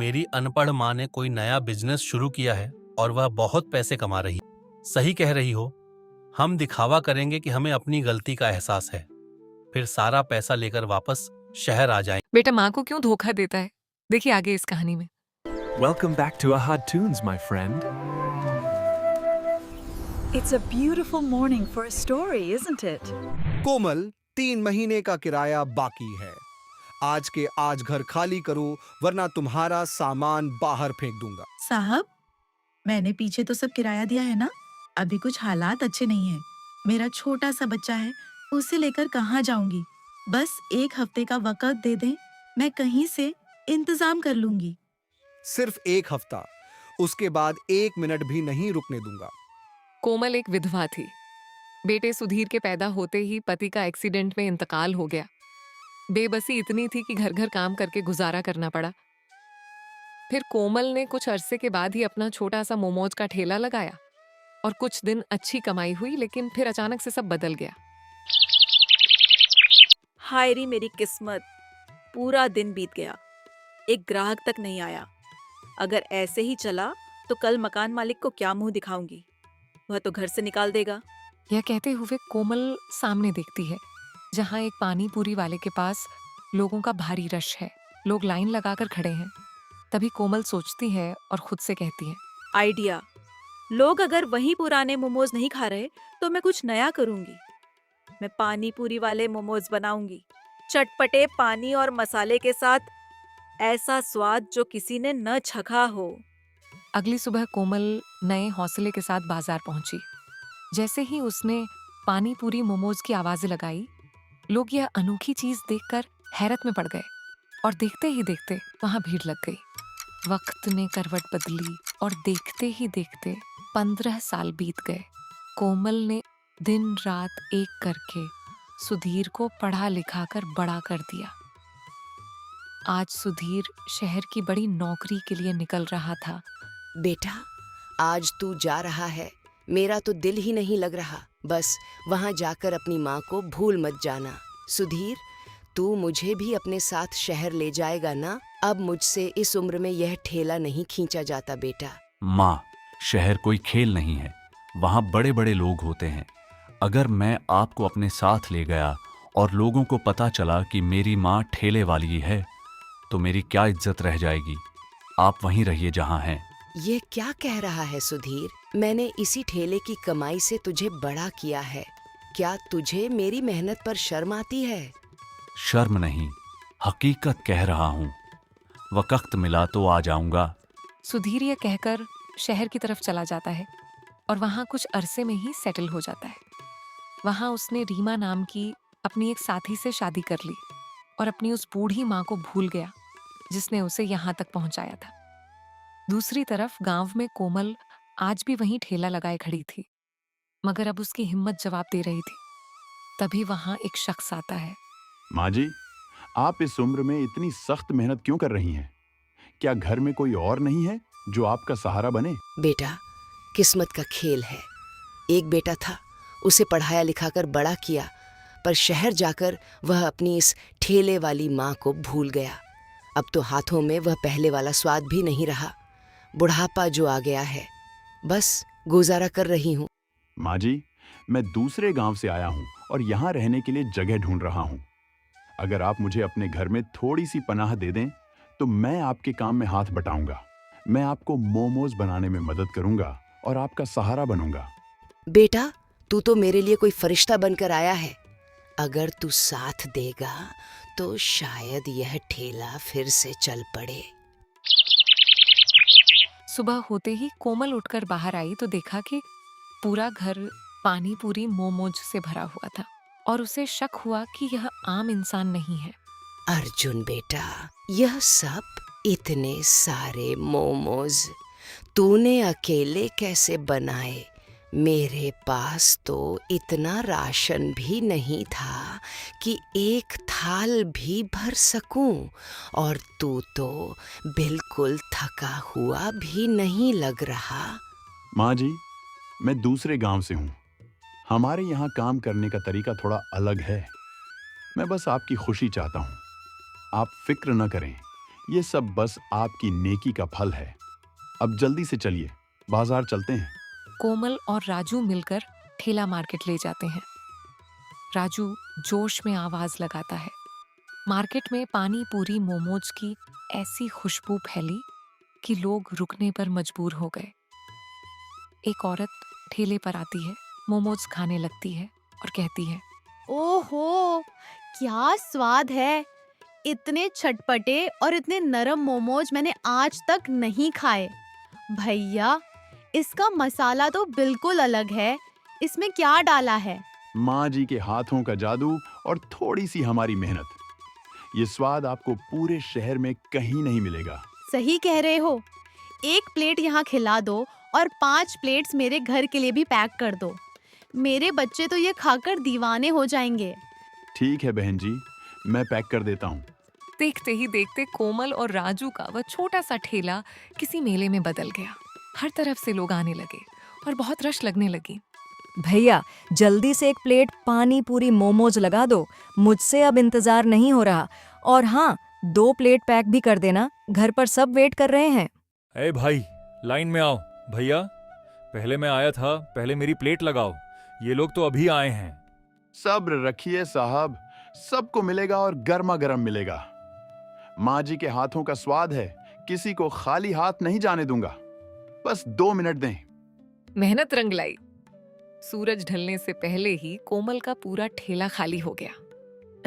मेरी अनपढ़ माँ ने कोई नया बिजनेस शुरू किया है और वह बहुत पैसे कमा रही है। सही कह रही हो। हम दिखावा करेंगे कि हमें अपनी गलती का एहसास है, फिर सारा पैसा लेकर वापस शहर आ जाएंगे। बेटा माँ को क्यों धोखा देता है? देखिए आगे इस कहानी में। Welcome back to Ahad Tunes, my friend. It's a beautiful morning for a story, isn't it? कोमल 3 महीने का किराया बाकी है। आज के आज घर खाली करो वरना तुम्हारा सामान बाहर फेंक दूंगा। साहब, मैंने पीछे तो सब किराया दिया है ना? अभी कुछ हालात अच्छे नहीं हैं। मेरा छोटा सा बच्चा है, उसे लेकर कहाँ जाऊंगी? बस 1 हफ्ते का वक्त दे दें, मैं कहीं से इंतजाम कर लूंगी। सिर्फ 1 हफ्ता, उसके बाद 1 मिनट भी नहीं रुकने दूंगा। कोमल एक विधवा थी। बेटे सुधीर के पैदा होते ही पति का एक्सीडेंट में इंतकाल हो गया। बेबसी इतनी थी कि घर घर काम करके गुजारा करना पड़ा। फिर कोमल ने कुछ अरसे के बाद ही अपना छोटा सा मोमोज का ठेला लगाया और कुछ दिन अच्छी कमाई हुई, लेकिन फिर अचानक से सब बदल गया। हाय री मेरी किस्मत, पूरा दिन बीत गया, एक ग्राहक तक नहीं आया। अगर ऐसे ही चला तो कल मकान मालिक को क्या मुंह दिखाऊंगी? वह तो घर से निकाल देगा। यह कहते हुए कोमल सामने देखती है, जहां एक पानी पूरी वाले के पास लोगों का भारी रश है। लोग लाइन लगाकर खड़े हैं। तभी कोमल सोचती है और खुद से कहती है, आइडिया, लोग अगर वही पुराने मोमोज नहीं खा रहे तो मैं कुछ नया करूंगी। मैं पानी पूरी वाले मोमोज बनाऊंगी, चटपटे पानी और मसाले के साथ, ऐसा स्वाद जो किसी ने न चखा हो। अगली सुबह कोमल नए हौसले के साथ बाजार पहुंची। जैसे ही उसने पानी पूरी मोमोज की आवाजें लगाई, लोग यह अनोखी चीज देखकर हैरत में पड़ गए और देखते ही देखते वहां भीड़ लग गई। वक्त ने करवट बदली और देखते ही देखते 15 साल बीत गए। कोमल ने दिन रात एक करके सुधीर को पढ़ा लिखा कर बड़ा कर दिया। आज सुधीर शहर की बड़ी नौकरी के लिए निकल रहा था। बेटा, आज तू जा रहा है, मेरा तो दिल ही नहीं लग रहा। बस वहां जाकर अपनी माँ को भूल मत जाना। सुधीर, तू मुझे भी अपने साथ शहर ले जाएगा ना? अब मुझसे इस उम्र में यह ठेला नहीं खींचा जाता बेटा। माँ, शहर कोई खेल नहीं है, वहाँ बड़े बड़े लोग होते हैं। अगर मैं आपको अपने साथ ले गया और लोगों को पता चला कि मेरी माँ ठेले वाली है, तो मेरी क्या इज्जत रह जाएगी। आप वहीं रहिए जहाँ हैं। ये क्या कह रहा है सुधीर? मैंने इसी ठेले की कमाई से तुझे बड़ा किया है। क्या तुझे मेरी मेहनत पर शर्म आती है? शर्म नहीं, हकीकत कह रहा हूँ। वक्त मिला तो आ जाऊंगा। सुधीर यह कहकर शहर की तरफ चला जाता है और वहां कुछ अरसे में ही सेटल हो जाता है। वहां उसने रीमा नाम की अपनी एक साथी से शादी कर ली और अपनी उस बूढ़ी माँ को भूल गया जिसने उसे यहाँ तक पहुंचाया था। दूसरी तरफ गांव में कोमल आज भी वहीं ठेला लगाए खड़ी थी, मगर अब उसकी हिम्मत जवाब दे रही थी। तभी वहां एक शख्स आता है। माँ जी, आप इस उम्र में इतनी सख्त मेहनत क्यों कर रही हैं? क्या घर में कोई और नहीं है जो आपका सहारा बने? बेटा, किस्मत का खेल है। एक बेटा था, उसे पढ़ाया लिखाकर बड़ा किया, पर शहर जाकर वह अपनी इस ठेले वाली माँ को भूल गया। अब तो हाथों में वह पहले वाला स्वाद भी नहीं रहा। बुढ़ापा जो आ गया है, बस गुजारा कर रही हूँ। माँ जी, मैं दूसरे गांव से आया हूँ और यहाँ रहने के लिए जगह ढूंढ रहा हूँ। अगर आप मुझे अपने घर में थोड़ी सी पनाह दे दें तो मैं आपके काम में हाथ बटाऊंगा। मैं आपको मोमोज बनाने में मदद करूंगा और आपका सहारा बनूंगा। बेटा, तू तो मेरे लिए कोई फरिश्ता बनकर आया है। अगर तू साथ देगा तो शायद यह ठेला फिर से चल पड़े। सुबह होते ही कोमल उठकर बाहर आई तो देखा कि पूरा घर पानी पूरी मोमोज से भरा हुआ था और उसे शक हुआ कि यह आम इंसान नहीं है। अर्जुन बेटा, यह सब इतने सारे मोमोज तूने अकेले कैसे बनाए? मेरे पास तो इतना राशन भी नहीं था कि एक थाल भी भर सकूं, और तू तो बिल्कुल थका हुआ भी नहीं लग रहा। माँ जी, मैं दूसरे गांव से हूँ। हमारे यहाँ काम करने का तरीका थोड़ा अलग है। मैं बस आपकी खुशी चाहता हूँ। आप फिक्र न करें, ये सब बस आपकी नेकी का फल है। अब जल्दी से चलिए, बाजार चलते हैं। कोमल और राजू मिलकर ठेला मार्केट ले जाते हैं। राजू जोश में आवाज लगाता है। मार्केट में पानी पूरी मोमोज की ऐसी खुशबू फैली कि लोग रुकने पर मजबूर हो गए। एक औरत ठेले पर आती है, मोमोज खाने लगती है और कहती है, ओहो, क्या स्वाद है! इतने चटपटे और इतने नरम मोमोज मैंने आज तक नहीं खाए। भैया, इसका मसाला तो बिल्कुल अलग है। इसमें क्या डाला है? माँ जी के हाथों का जादू और थोड़ी सी हमारी मेहनत। ये स्वाद आपको पूरे शहर में कहीं नहीं मिलेगा। सही कह रहे हो। 1 प्लेट यहाँ खिला दो और 5 प्लेट्स मेरे घर के लिए भी पैक कर दो। मेरे बच्चे तो ये खाकर दीवाने हो जाएंगे। ठीक है बहन जी, मैं पैक कर देता हूँ। देखते ही देखते कोमल और राजू का वह छोटा सा ठेला किसी मेले में बदल गया। हर तरफ से लोग आने लगे और बहुत रश लगने लगी। भैया, जल्दी से 1 प्लेट पानी पूरी मोमोज लगा दो। मुझसे अब इंतजार नहीं हो रहा। और हाँ, 2 प्लेट पैक भी कर देना, घर पर सब वेट कर रहे हैं। अरे भाई, लाइन में आओ। भैया, पहले मैं आया था, पहले मेरी प्लेट लगाओ। ये लोग तो अभी आए हैं। सब्र रखिए साहब, सबको मिलेगा और गर्मा गर्म मिलेगा। माँ जी के हाथों का स्वाद है, किसी को खाली हाथ नहीं जाने दूंगा। बस 2 मिनट दें। मेहनत रंग लाई। सूरज ढलने से पहले ही कोमल का पूरा ठेला खाली हो गया।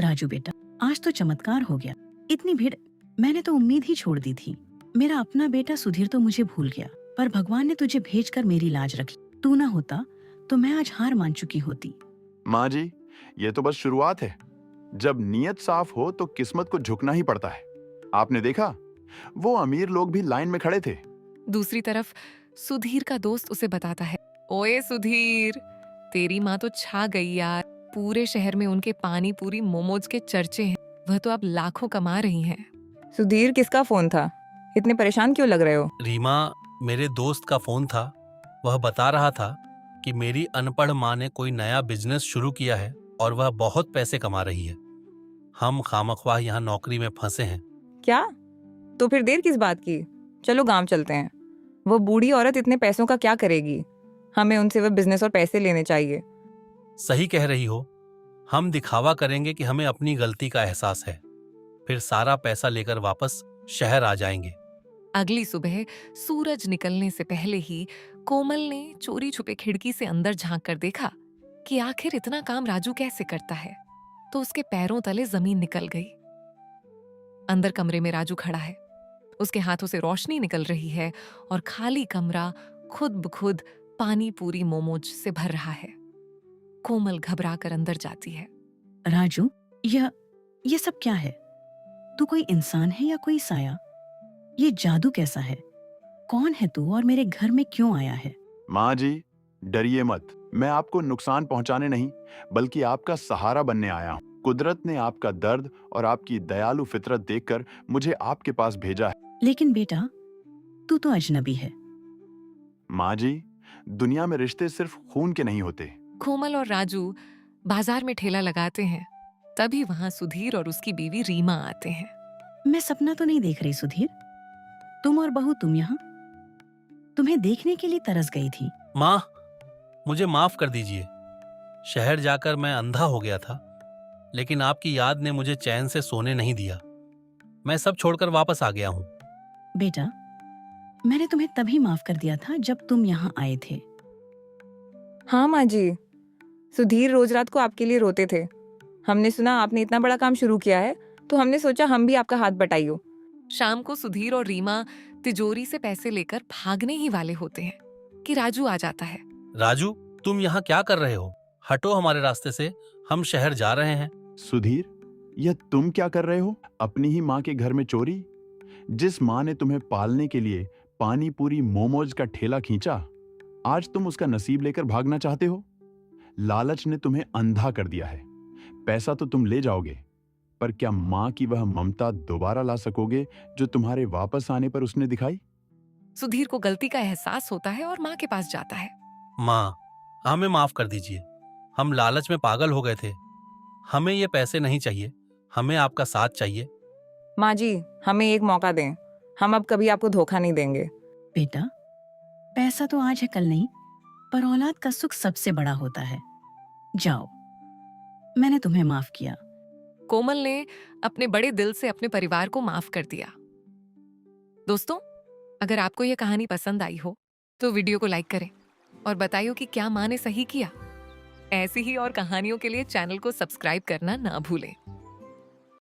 राजू बेटा, आज तो चमत्कार हो गया। इतनी भीड़, मैंने तो उम्मीद ही छोड़ दी थी। मेरा अपना बेटा सुधीर तो मुझे भूल गया, पर भगवान ने तुझे भेजकर मेरी लाज रखी। तू ना होता तो मैं आज हार मान चुकी होती। माँ जी, ये तो बस शुरुआत है। जब नीयत साफ हो तो किस्मत को झुकना ही पड़ता है। आपने देखा, वो अमीर लोग भी लाइन में खड़े थे। दूसरी तरफ सुधीर का दोस्त उसे बताता है, ओए सुधीर, तेरी माँ तो छा गई यार। पूरे शहर में उनके पानी पूरी मोमोज के चर्चे हैं। वह तो अब लाखों कमा रही हैं। सुधीर, किसका फोन था? इतने परेशान क्यों लग रहे हो? रीमा, मेरे दोस्त का फोन था। वह बता रहा था कि मेरी अनपढ़ माँ ने कोई नया बिजनेस शुरू किया है और वह बहुत पैसे कमा रही है। हम खामख्वाह यहाँ नौकरी में फंसे हैं। क्या? तो फिर देर किस बात की? चलो गांव चलते हैं। वो बूढ़ी औरत इतने पैसों का क्या करेगी? हमें उनसे वह बिजनेस और पैसे लेने चाहिए। सही कह रही हो। हम दिखावा करेंगे कि हमें अपनी गलती का एहसास है, फिर सारा पैसा लेकर वापस शहर आ जाएंगे। अगली सुबह सूरज निकलने से पहले ही कोमल ने चोरी छुपे खिड़की से अंदर झांक कर देखा कि आखिर इतना काम राजू कैसे करता है। तो उसके पैरों तले जमीन निकल गई। अंदर कमरे में राजू खड़ा है। उसके हाथों से रोशनी निकल रही है और खाली कमरा खुद ब खुद पानी पूरी मोमोज से भर रहा है। कोमल घबरा कर अंदर जाती है। राजू, ये सब क्या है? तू कोई इंसान है या कोई साया? ये जादू कैसा है? कौन है तू और मेरे घर में क्यों आया है? माँ जी, डरिए मत। मैं आपको नुकसान पहुंचाने नहीं, बल्कि आपका सहारा बनने आया हूँ। कुदरत ने आपका दर्द और आपकी दयालु फितरत देखकर मुझे आपके पास भेजा है। लेकिन बेटा, तू तो अजनबी है। माँ जी, दुनिया में रिश्ते सिर्फ खून के नहीं होते। कोमल और राजू बाजार में ठेला लगाते हैं। तभी वहां सुधीर और उसकी बीवी रीमा आते हैं। मैं सपना तो नहीं देख रही सुधीर। तुम और बहू, तुम यहाँ? तुम्हें देखने के लिए तरस गई थी। माँ, मुझे माफ कर दीजिए। शहर जाकर मैं अंधा हो गया था, लेकिन आपकी याद ने मुझे चैन से सोने नहीं दिया। मैं सब छोड़कर वापस आ गया हूँ। बेटा, मैंने तुम्हें तभी माफ कर दिया था जब तुम यहाँ आए थे। हाँ माँ जी, सुधीर रोज रात को आपके लिए रोते थे। हमने सुना आपने इतना बड़ा काम शुरू किया है, तो हमने सोचा हम भी आपका हाथ बटाइयो। शाम को सुधीर और रीमा तिजोरी से पैसे लेकर भागने ही वाले होते हैं कि राजू आ जाता है। राजू, तुम यहाँ क्या कर रहे हो? हटो हमारे रास्ते से, हम शहर जा रहे हैं। सुधीर, यह तुम क्या कर रहे हो? अपनी ही माँ के घर में चोरी? जिस माँ ने तुम्हें पालने के लिए पानी पूरी मोमोज का ठेला खींचा, आज तुम उसका नसीब लेकर भागना चाहते हो? लालच ने तुम्हें अंधा कर दिया है। पैसा तो तुम ले जाओगे, पर क्या माँ की वह ममता दोबारा ला सकोगे जो तुम्हारे वापस आने पर उसने दिखाई? सुधीर को गलती का एहसास होता है और माँ के पास जाता है। माँ, हमें माफ कर दीजिए। हम लालच में पागल हो गए थे। हमें ये पैसे नहीं चाहिए, हमें आपका साथ चाहिए। माँ जी, हमें एक मौका दें, हम अब कभी आपको धोखा नहीं देंगे। बेटा, पैसा तो आज है कल नहीं, पर औलाद का सुख सबसे बड़ा होता है। जाओ, मैंने तुम्हें माफ किया। कोमल ने अपने बड़े दिल से अपने परिवार को माफ कर दिया। दोस्तों, अगर आपको यह कहानी पसंद आई हो तो वीडियो को लाइक करें और बताइए कि क्या माँ ने सही किया। ऐसी ही और कहानियों के लिए चैनल को सब्सक्राइब करना ना भूलें।